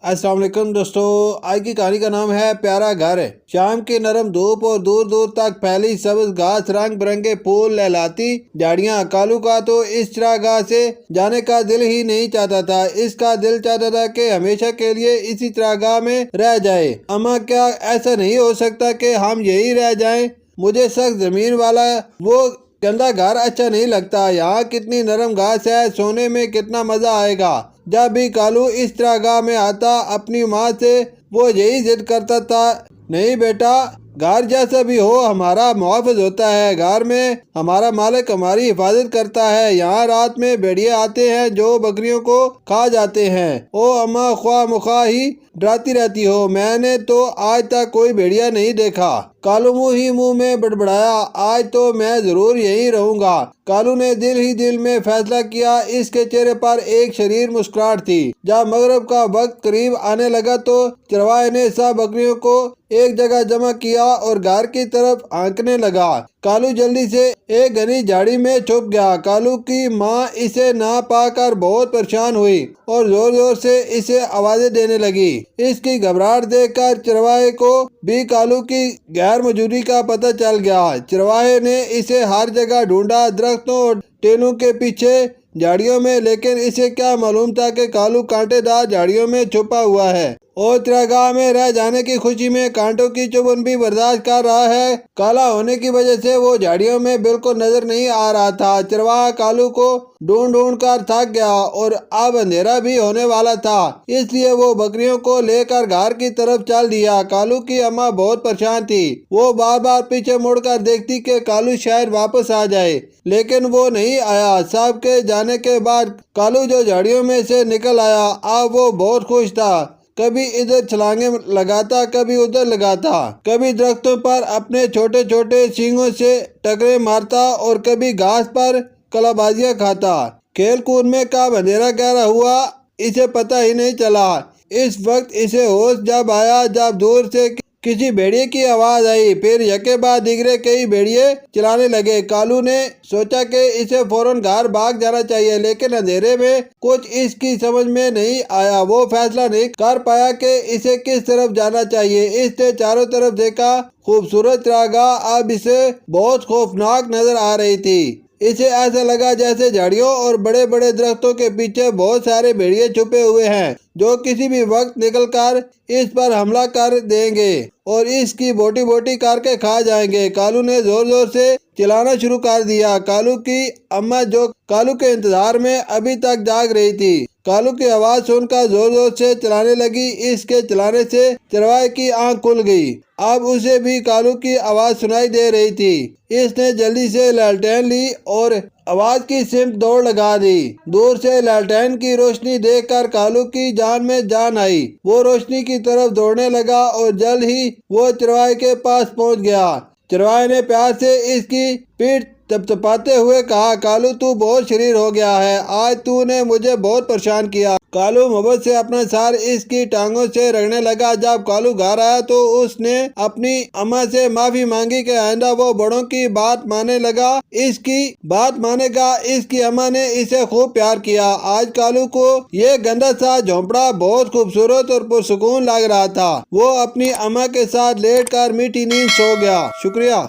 अस्सलाम वालेकुम दोस्तों, आज की कहानी का नाम है प्यारा घर। शाम की नरम धूप और दूर दूर तक फैली सब्ज घास, रंग बिरंगे फूल, लहलाती झाड़ियाँ। कालू का तो इस चरागाह से जाने का दिल ही नहीं चाहता था। इसका दिल चाहता था कि हमेशा के लिए इसी चरागाह में रह जाए। अम्मा, क्या ऐसा नहीं हो सकता कि हम यही रह जाएं? मुझे सख्त जमीन वाला वो गंदा घर अच्छा नहीं लगता। यहाँ कितनी नरम घास है, सोने में कितना मजा आएगा। जब भी कालू इस चरागाह में आता, अपनी माँ से वो यही जिद करता था, नहीं बेटा, घर जैसा भी हो हमारा मुआफ़िज़ होता है। घर में हमारा मालिक हमारी हिफाजत करता है। यहाँ रात में भेड़िए आते हैं जो बकरियों को खा जाते हैं। ओ अम्मा, ख्वाह मुखा ही डराती रहती हो। मैंने तो आज तक कोई भेड़िया नहीं देखा। कालू मुंह ही मुंह में बड़बड़ाया, आज तो मैं जरूर यहीं रहूंगा। कालू ने दिल ही दिल में फैसला किया। इसके चेहरे पर एक शरीर मुस्कुराहट थी। जब मगरिब का वक्त करीब आने लगा तो चरवाहे ने सब बकरियों को एक जगह जमा किया और घर की तरफ आंकने लगा। कालू जल्दी से एक घनी झाड़ी में छुप गया। कालू की माँ इसे ना पाकर बहुत परेशान हुई और जोर जोर से इसे आवाजें देने लगी। इसकी घबराहट देखकर चरवाहे को भी कालू की गैर मौजूदगी का पता चल गया। चरवाहे ने इसे हर जगह ढूंढा, दरख्तों और टेनों के पीछे, झाड़ियों में, लेकिन इसे क्या मालूम था कि कालू कांटेदार झाड़ियों में छुपा हुआ है और चरागाह में रह जाने की खुशी में कांटों की चुभन भी बर्दाश्त कर रहा है। काला होने की वजह से वो झाड़ियों में बिल्कुल नजर नहीं आ रहा था। चरवाहा कालू को ढूंढ ढूंढ कर थक गया और अब अंधेरा भी होने वाला था, इसलिए वो बकरियों को लेकर घर की तरफ चल दिया। कालू की अम्मा बहुत परेशान थी। वो बार बार पीछे मुड़कर देखती कि कालू शायद वापस आ जाए, लेकिन वो नहीं आया। सब के जाने के बाद कालू जो झाड़ियों में से निकल आया, अब वो बहुत खुश था। कभी इधर छलांगे लगाता, कभी उधर लगाता, कभी दरख्तों पर अपने छोटे छोटे सींगों से टकरे मारता और कभी घास पर कलाबाजियां खाता। खेल कूद में कब अंधेरा गहरा हुआ इसे पता ही नहीं चला। इस वक्त इसे होश जब आया जब दूर से किसी भेड़िए की आवाज आई। फिर यके बाद दिगरे कई भेड़िए चलाने लगे। कालू ने सोचा कि इसे फौरन घर भाग जाना चाहिए, लेकिन अंधेरे में कुछ इसकी समझ में नहीं आया। वो फैसला नहीं कर पाया कि इसे किस तरफ जाना चाहिए। इसने चारों तरफ देखा। खूबसूरत चरागाह अब इसे बहुत खौफनाक नजर आ रही थी। इसे ऐसा लगा जैसे झाड़ियों और बड़े बड़े दरख्तों के पीछे बहुत सारे भेड़िए छुपे हुए हैं जो किसी भी वक्त निकलकर इस पर हमला कर देंगे और इसकी बोटी बोटी करके खा जाएंगे। कालू ने जोर जोर से चिल्लाना शुरू कर दिया। कालू की अम्मा, जो कालू के इंतजार में अभी तक जाग रही थी, कालू की आवाज सुनकर जोर जोर से चिल्लाने लगी। इसके चिल्लाने से चरवाहे की आंख खुल गई। अब उसे भी कालू की आवाज सुनाई दे रही थी। इसने जल्दी से लालटेन ली और आवाज की सिमत दौड़ लगा दी। दूर से लालटेन की रोशनी देखकर कालू की जान में जान आई। वो रोशनी की तरफ दौड़ने लगा और जल्द ही वो चरवाहे के पास पहुंच गया। चरवाहे ने प्यार से इसकी पीठ थपथपाते हुए कहा, कालू, तू बहुत शरीर हो गया है। आज तूने मुझे बहुत परेशान किया। कालू मोहब्बत से अपना सर इसकी टांगों से रगड़ने लगा। जब कालू घर आया तो उसने अपनी अम्मा से माफी मांगी कि आइंदा वो बड़ों की बात मानने लगा। इसकी बात मानेगा। इसकी अम्मा ने इसे खूब प्यार किया। आज कालू को ये गंदा सा झोंपड़ा बहुत खूबसूरत और पुरसुकून लग रहा था। वो अपनी अम्मा के साथ लेट कर मीठी नींद सो गया। शुक्रिया।